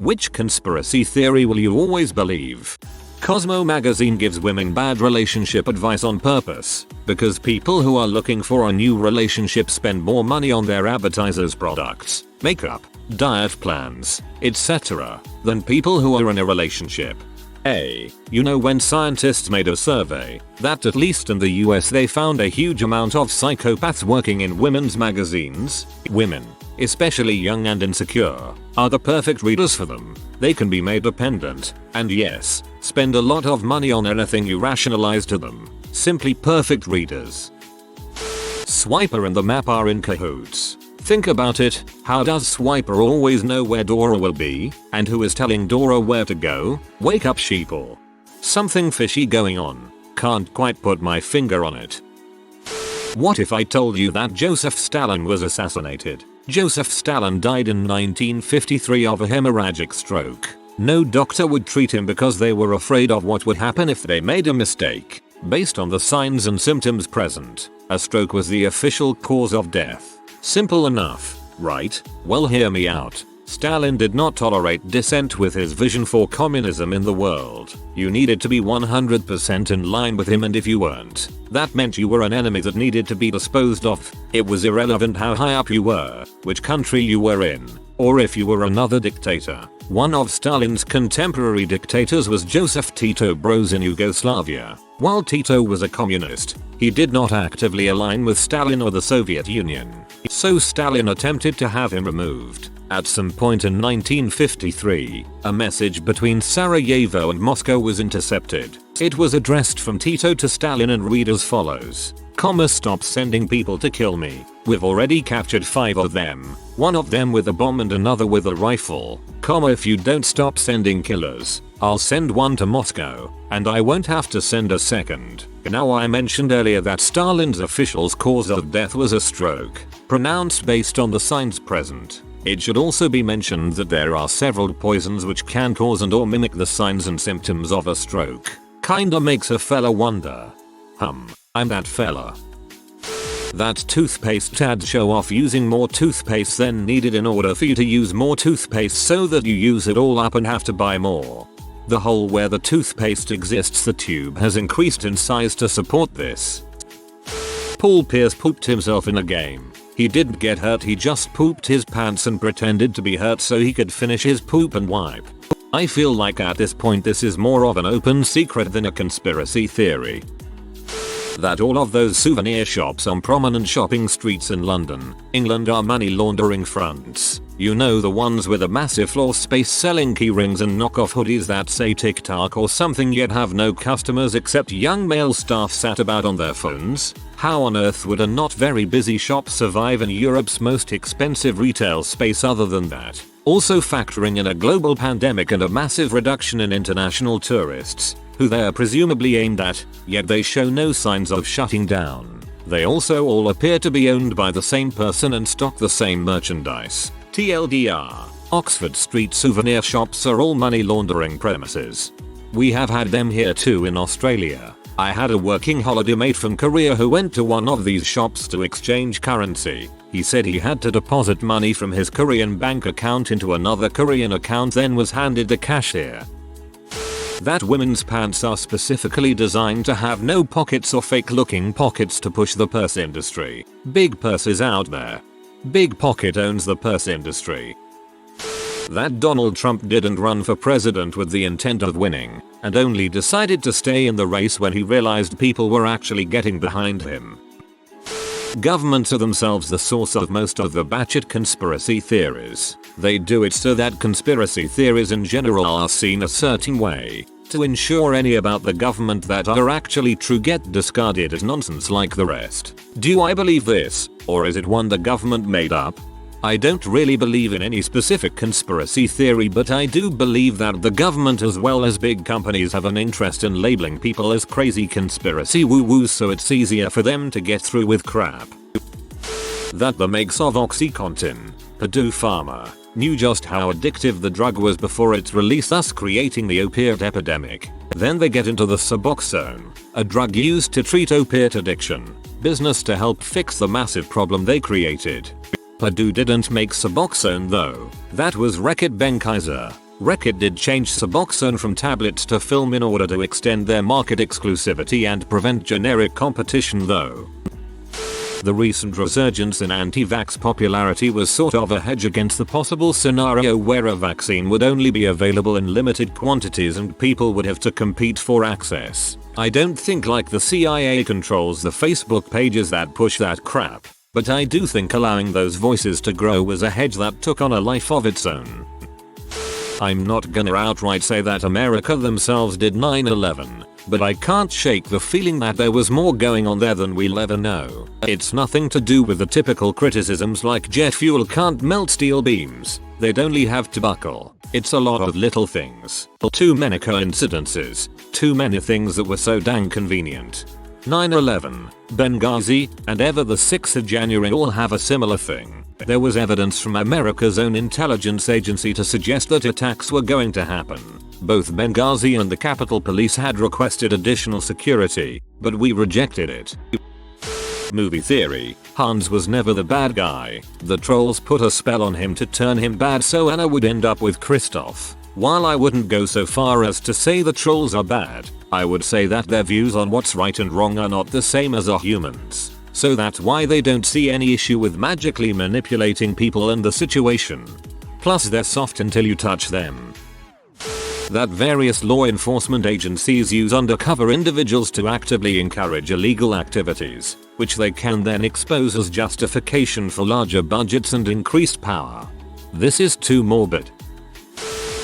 Which conspiracy theory will you always believe? Cosmo magazine gives women bad relationship advice on purpose because people who are looking for a new relationship spend more money on their advertisers' products, makeup, diet plans, etc. than people who are in a relationship. You know, when scientists made a survey that at least in the US they found a huge amount of psychopaths working in women's magazines, women, especially young and insecure, are the perfect readers for them. They can be made dependent, and yes, spend a lot of money on anything you rationalize to them. Simply perfect readers. Swiper and the map are in cahoots. Think about it, how does Swiper always know where Dora will be? And who is telling Dora where to go? Wake up, sheeple. Something fishy going on. Can't quite put my finger on it. What if I told you that Joseph Stalin was assassinated? Joseph Stalin died in 1953 of a hemorrhagic stroke. No doctor would treat him because they were afraid of what would happen if they made a mistake. Based on the signs and symptoms present, a stroke was the official cause of death. Simple enough, right? Well, hear me out. Stalin did not tolerate dissent with his vision for communism in the world. You needed to be 100% in line with him, and if you weren't, that meant you were an enemy that needed to be disposed of. It was irrelevant how high up you were, which country you were in, or if you were another dictator. One of Stalin's contemporary dictators was Joseph Tito Broz in Yugoslavia. While Tito was a communist, he did not actively align with Stalin or the Soviet Union. So Stalin attempted to have him removed. At some point in 1953, a message between Sarajevo and Moscow was intercepted. It was addressed from Tito to Stalin and read as follows. Stop sending people to kill me. We've already captured 5 of them. One of them with a bomb and another with a rifle. If you don't stop sending killers, I'll send one to Moscow, and I won't have to send a second. Now, I mentioned earlier that Stalin's official's cause of death was a stroke, pronounced based on the signs present. It should also be mentioned that there are several poisons which can cause and or mimic the signs and symptoms of a stroke. Kinda makes a fella wonder. I'm that fella. That toothpaste ads show off using more toothpaste than needed in order for you to use more toothpaste so that you use it all up and have to buy more. The hole where the toothpaste exists, the tube has increased in size to support this. Paul Pierce pooped himself in a game. He didn't get hurt, he just pooped his pants and pretended to be hurt so he could finish his poop and wipe. I feel like at this point this is more of an open secret than a conspiracy theory. That all of those souvenir shops on prominent shopping streets in London, England are money laundering fronts. You know, the ones with a massive floor space selling keyrings and knockoff hoodies that say TikTok or something yet have no customers except young male staff sat about on their phones? How on earth would a not very busy shop survive in Europe's most expensive retail space other than that? Also factoring in a global pandemic and a massive reduction in international tourists, who they are presumably aimed at, yet they show no signs of shutting down. They also all appear to be owned by the same person and stock the same merchandise. TLDR, Oxford Street souvenir shops are all money laundering premises. We have had them here too in Australia. I had a working holiday mate from Korea who went to one of these shops to exchange currency. He said he had to deposit money from his Korean bank account into another Korean account, then was handed the cashier. That women's pants are specifically designed to have no pockets or fake looking pockets to push the purse industry. Big purses out there. Big Pocket owns the purse industry. That Donald Trump didn't run for president with the intent of winning, and only decided to stay in the race when he realized people were actually getting behind him. Governments are themselves the source of most of the batshit conspiracy theories. They do it so that conspiracy theories in general are seen a certain way, to ensure any about the government that are actually true get discarded as nonsense like the rest. Do I believe this, or is it one the government made up? I don't really believe in any specific conspiracy theory, but I do believe that the government as well as big companies have an interest in labeling people as crazy conspiracy woo-woos so it's easier for them to get through with crap. That the makers of OxyContin, Purdue Pharma, knew just how addictive the drug was before its release, thus creating the opiate epidemic. Then they get into the Suboxone, a drug used to treat opiate addiction, business to help fix the massive problem they created. Purdue didn't make Suboxone though. That was Reckitt Benckiser. Reckitt did change Suboxone from tablets to film in order to extend their market exclusivity and prevent generic competition though. The recent resurgence in anti-vax popularity was sort of a hedge against the possible scenario where a vaccine would only be available in limited quantities and people would have to compete for access. I don't think like the CIA controls the Facebook pages that push that crap, but I do think allowing those voices to grow was a hedge that took on a life of its own. I'm not gonna outright say that America themselves did 9/11, but I can't shake the feeling that there was more going on there than we'll ever know. It's nothing to do with the typical criticisms like jet fuel can't melt steel beams, they'd only have to buckle. It's a lot of little things. Too many coincidences. Too many things that were so dang convenient. 9/11, Benghazi, and ever the 6th of January all have a similar thing. There was evidence from America's own intelligence agency to suggest that attacks were going to happen. Both Benghazi and the Capitol Police had requested additional security, but we rejected it. Movie theory, Hans was never the bad guy. The trolls put a spell on him to turn him bad so Anna would end up with Christoph. While I wouldn't go so far as to say the trolls are bad, I would say that their views on what's right and wrong are not the same as our humans. So that's why they don't see any issue with magically manipulating people and the situation. Plus they're soft until you touch them. That various law enforcement agencies use undercover individuals to actively encourage illegal activities, which they can then expose as justification for larger budgets and increased power. This is too morbid.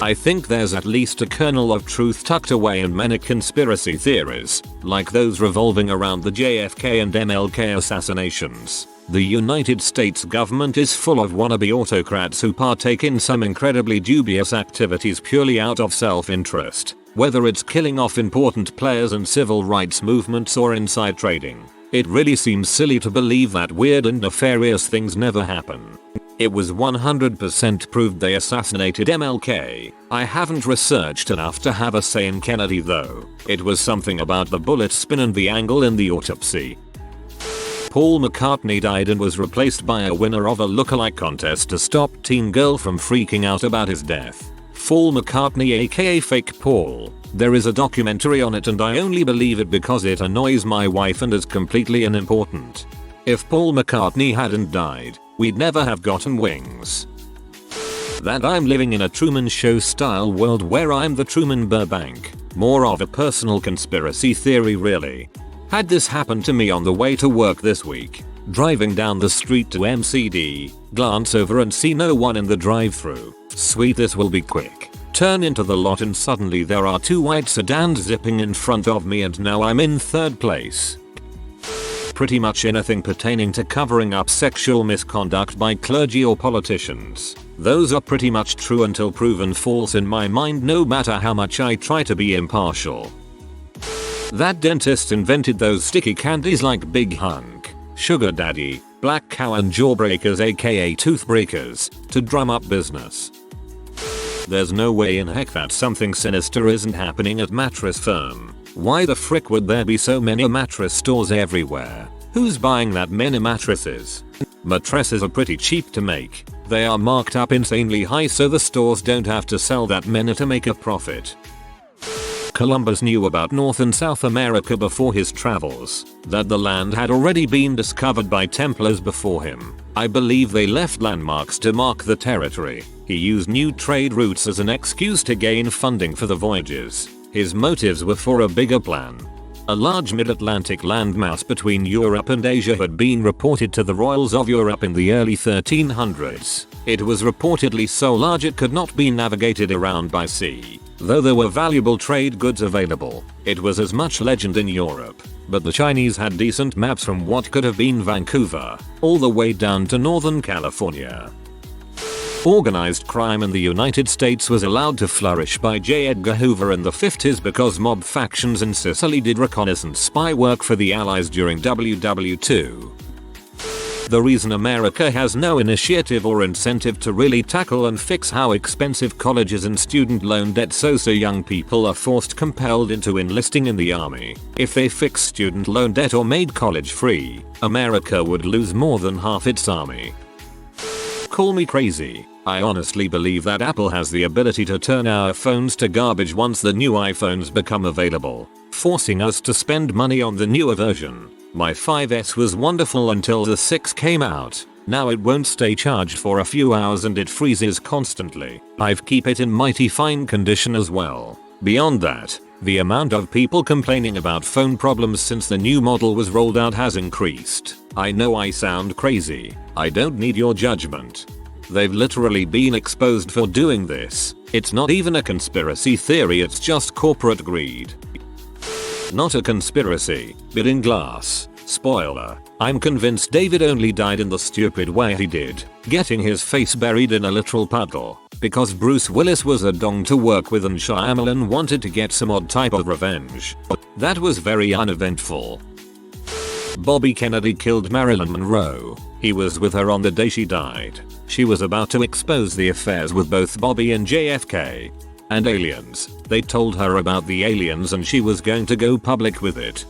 I think there's at least a kernel of truth tucked away in many conspiracy theories, like those revolving around the JFK and MLK assassinations. The United States government is full of wannabe autocrats who partake in some incredibly dubious activities purely out of self-interest, whether it's killing off important players in civil rights movements or inside trading. It really seems silly to believe that weird and nefarious things never happen. It was 100% proved they assassinated MLK. I haven't researched enough to have a say in Kennedy though. It was something about the bullet spin and the angle in the autopsy. Paul McCartney died and was replaced by a winner of a lookalike contest to stop teen girl from freaking out about his death. Paul McCartney aka Fake Paul. There is a documentary on it and I only believe it because it annoys my wife and is completely unimportant. If Paul McCartney hadn't died, we'd never have gotten Wings. That I'm living in a Truman Show style world where I'm the Truman Burbank. More of a personal conspiracy theory really. Had this happened to me on the way to work this week, driving down the street to MCD, glance over and see no one in the drive-thru. Sweet, this will be quick. Turn into the lot and suddenly there are two white sedans zipping in front of me and now I'm in third place. Pretty much anything pertaining to covering up sexual misconduct by clergy or politicians. Those are pretty much true until proven false in my mind no matter how much I try to be impartial. That dentist invented those sticky candies like Big Hunk, Sugar Daddy, Black Cow and Jawbreakers aka Toothbreakers to drum up business. There's no way in heck that something sinister isn't happening at Mattress Firm. Why the frick would there be so many mattress stores everywhere? Who's buying that many mattresses? Mattresses are pretty cheap to make. They are marked up insanely high so the stores don't have to sell that many to make a profit. Columbus knew about North and South America before his travels, that the land had already been discovered by Templars before him. I believe they left landmarks to mark the territory. He used new trade routes as an excuse to gain funding for the voyages. His motives were for a bigger plan. A large mid-Atlantic landmass between Europe and Asia had been reported to the royals of Europe in the early 1300s. It was reportedly so large it could not be navigated around by sea. Though there were valuable trade goods available, it was as much legend in Europe. But the Chinese had decent maps from what could have been Vancouver, all the way down to Northern California. Organized crime in the United States was allowed to flourish by J. Edgar Hoover in the 50s because mob factions in Sicily did reconnaissance spy work for the Allies during WW2. The reason America has no initiative or incentive to really tackle and fix how expensive colleges and student loan debt so young people are forced compelled into enlisting in the army. If they fixed student loan debt or made college free, America would lose more than half its army. Call me crazy, I honestly believe that Apple has the ability to turn our phones to garbage once the new iPhones become available, forcing us to spend money on the newer version. My 5S was wonderful until the 6 came out. Now it won't stay charged for a few hours and it freezes constantly. I've keep it in mighty fine condition as well. Beyond that, the amount of people complaining about phone problems since the new model was rolled out has increased. I know I sound crazy. I don't need your judgment. They've literally been exposed for doing this. It's not even a conspiracy theory, it's just corporate greed. Not a conspiracy, but in glass. Spoiler, I'm convinced David only died in the stupid way he did, getting his face buried in a literal puddle, because Bruce Willis was a dong to work with and Shyamalan wanted to get some odd type of revenge. That was very uneventful. Bobby Kennedy killed Marilyn Monroe. He was with her on the day she died. She was about to expose the affairs with both Bobby and JFK. And aliens. They told her about the aliens and she was going to go public with it.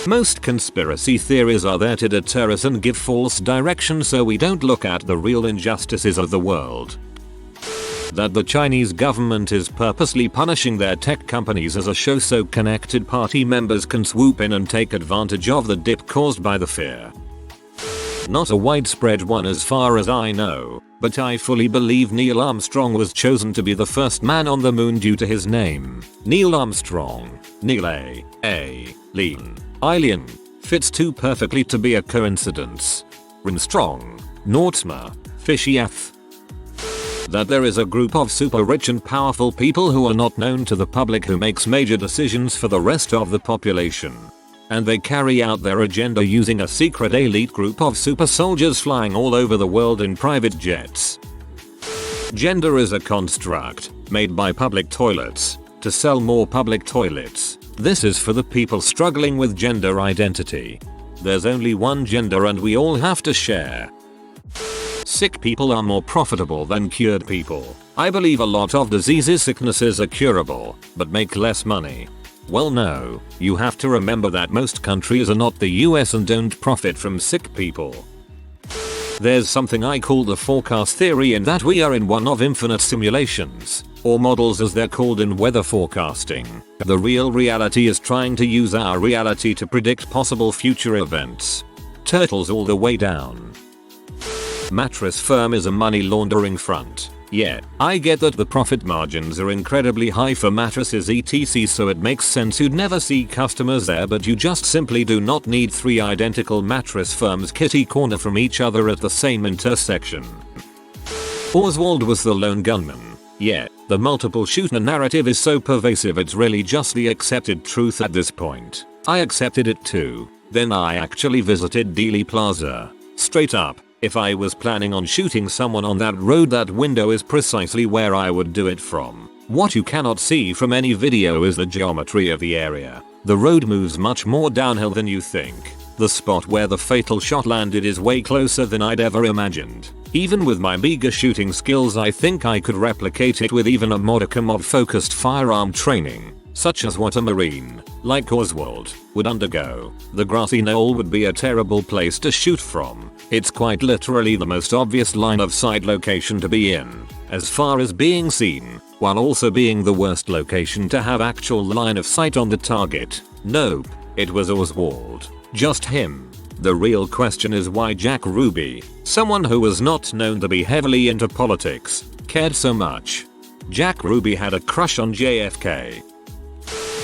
Most conspiracy theories are there to deter us and give false direction so we don't look at the real injustices of the world. That the Chinese government is purposely punishing their tech companies as a show so connected party members can swoop in and take advantage of the dip caused by the fear. Not a widespread one as far as I know, but I fully believe Neil Armstrong was chosen to be the first man on the moon due to his name. Neil Armstrong. Neil Alien. Alien. Fits too perfectly to be a coincidence. Armstrong. Nortma. Fishy F. That there is a group of super rich and powerful people who are not known to the public who makes major decisions for the rest of the population. And they carry out their agenda using a secret elite group of super soldiers flying all over the world in private jets. Gender is a construct made by public toilets to sell more public toilets. This is for the people struggling with gender identity. There's only one gender and we all have to share. Sick people are more profitable than cured people. I believe a lot of diseases, sicknesses are curable, but make less money. Well no, you have to remember that most countries are not the US and don't profit from sick people. There's something I call the forecast theory in that we are in one of infinite simulations, or models as they're called in weather forecasting. The real reality is trying to use our reality to predict possible future events. Turtles all the way down. Mattress firm is a money laundering front. Yeah, I get that the profit margins are incredibly high for mattresses etc, so it makes sense you'd never see customers there, but you just simply do not need 3 identical mattress firms kitty corner from each other at the same intersection. Oswald was the lone gunman. Yeah, the multiple shooter narrative is so pervasive it's really just the accepted truth at this point. I accepted it too. Then I actually visited Dealey Plaza. Straight up. If I was planning on shooting someone on that road, that window is precisely where I would do it from. What you cannot see from any video is the geometry of the area. The road moves much more downhill than you think. The spot where the fatal shot landed is way closer than I'd ever imagined. Even with my meager shooting skills, I think I could replicate it with even a modicum of focused firearm training, such as what a Marine, like Oswald, would undergo. The grassy knoll would be a terrible place to shoot from. It's quite literally the most obvious line of sight location to be in, as far as being seen, while also being the worst location to have actual line of sight on the target. Nope, it was Oswald. Just him. The real question is why Jack Ruby, someone who was not known to be heavily into politics, cared so much. Jack Ruby had a crush on JFK.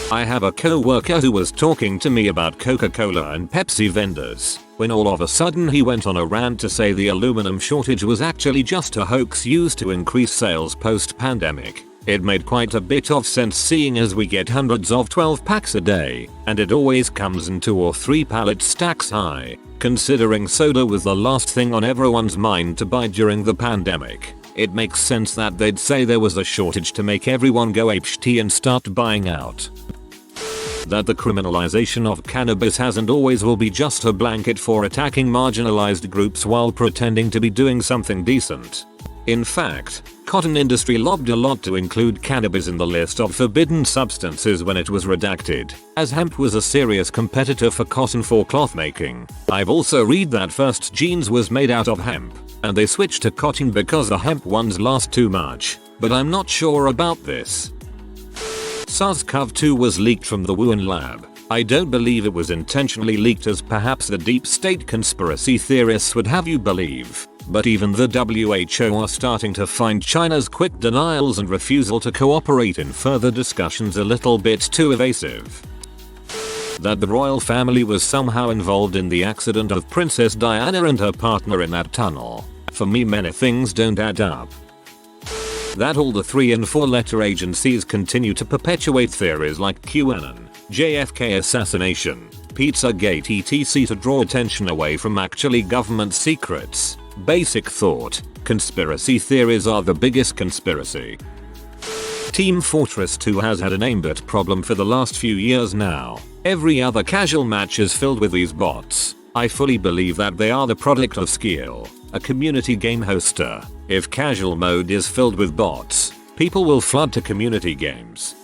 I have a co-worker who was talking to me about Coca-Cola and Pepsi vendors, when all of a sudden he went on a rant to say the aluminum shortage was actually just a hoax used to increase sales post-pandemic. It made quite a bit of sense seeing as we get hundreds of 12 packs a day, and it always comes in 2 or 3 pallet stacks high. Considering soda was the last thing on everyone's mind to buy during the pandemic, it makes sense that they'd say there was a shortage to make everyone go apeshit and start buying out. That the criminalization of cannabis has and always will be just a blanket for attacking marginalized groups while pretending to be doing something decent. In fact, cotton industry lobbied a lot to include cannabis in the list of forbidden substances when it was redacted, as hemp was a serious competitor for cotton for cloth making. I've also read that first jeans was made out of hemp. and they switched to cotton because the hemp ones last too much, but I'm not sure about this. SARS-CoV-2 was leaked from the Wuhan lab. I don't believe it was intentionally leaked as perhaps the deep state conspiracy theorists would have you believe, but even the WHO are starting to find China's quick denials and refusal to cooperate in further discussions a little bit too evasive. That the royal family was somehow involved in the accident of Princess Diana and her partner in that tunnel. For me, many things don't add up. That all the 3 and 4 letter agencies continue to perpetuate theories like QAnon, JFK assassination, Pizzagate etc. to draw attention away from actually government secrets. Basic thought: conspiracy theories are the biggest conspiracy. Team Fortress 2 has had an aimbot problem for the last few years now. Every other casual match is filled with these bots. I fully believe that they are the product of Skill, a community game hoster. If casual mode is filled with bots, people will flood to community games.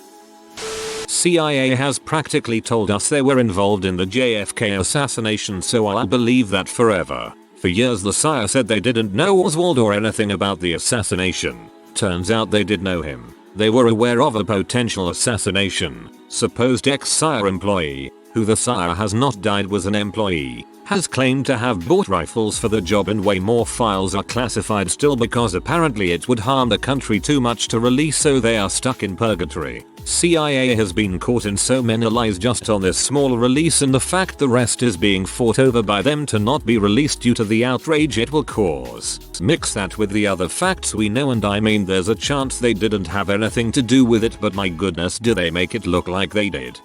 CIA has practically told us they were involved in the JFK assassination, so I'll believe that forever. For years the CIA said they didn't know Oswald or anything about the assassination. Turns out they did know him. They were aware of a potential assassination. Supposed ex-CIA employee, who the CIA has not died was an employee, has claimed to have bought rifles for the job, and way more files are classified still because apparently it would harm the country too much to release, so they are stuck in purgatory. CIA has been caught in so many lies just on this small release, and the fact the rest is being fought over by them to not be released due to the outrage it will cause. Mix that with the other facts we know, and I mean there's a chance they didn't have anything to do with it, but my goodness, do they make it look like they did.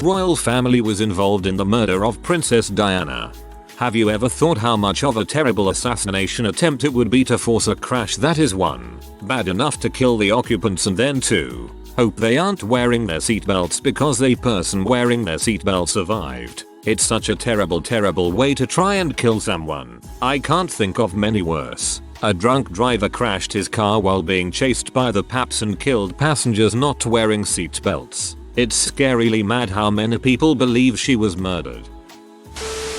Royal family was involved in the murder of Princess Diana. Have you ever thought how much of a terrible assassination attempt it would be to force a crash that is 1, bad enough to kill the occupants, and then 2, hope they aren't wearing their seatbelts because the person wearing their seatbelt survived? It's such a terrible way to try and kill someone. I can't think of many worse. A drunk driver crashed his car while being chased by the paps and killed passengers not wearing seatbelts. It's scarily mad how many people believe she was murdered.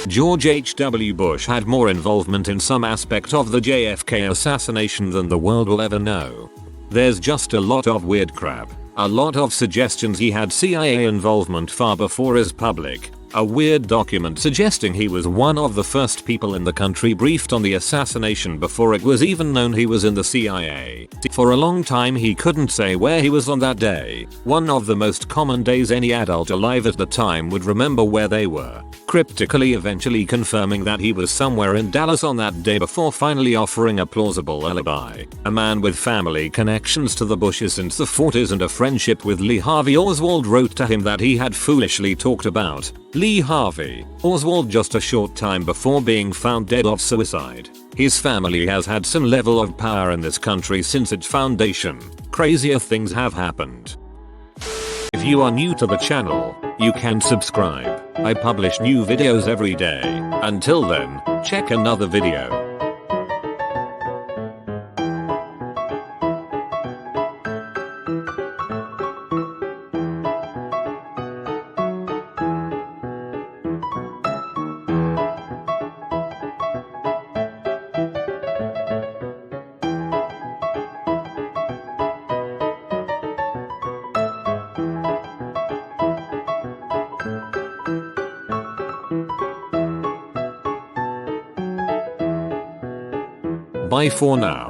George H.W. Bush had more involvement in some aspect of the JFK assassination than the world will ever know. There's just a lot of weird crap. A lot of suggestions he had CIA involvement far before his public. A weird document suggesting he was one of the first people in the country briefed on the assassination before it was even known he was in the CIA. For a long time he couldn't say where he was on that day. One of the most common days any adult alive at the time would remember where they were. Cryptically eventually confirming that he was somewhere in Dallas on that day before finally offering a plausible alibi. A man with family connections to the Bushes since the 40s and a friendship with Lee Harvey Oswald wrote to him that he had foolishly talked about Lee Harvey Oswald just a short time before being found dead of suicide. His family has had some level of power in this country since its foundation. Crazier things have happened. If you are new to the channel, you can subscribe. I publish new videos every day. Until then, check another video. Bye for now.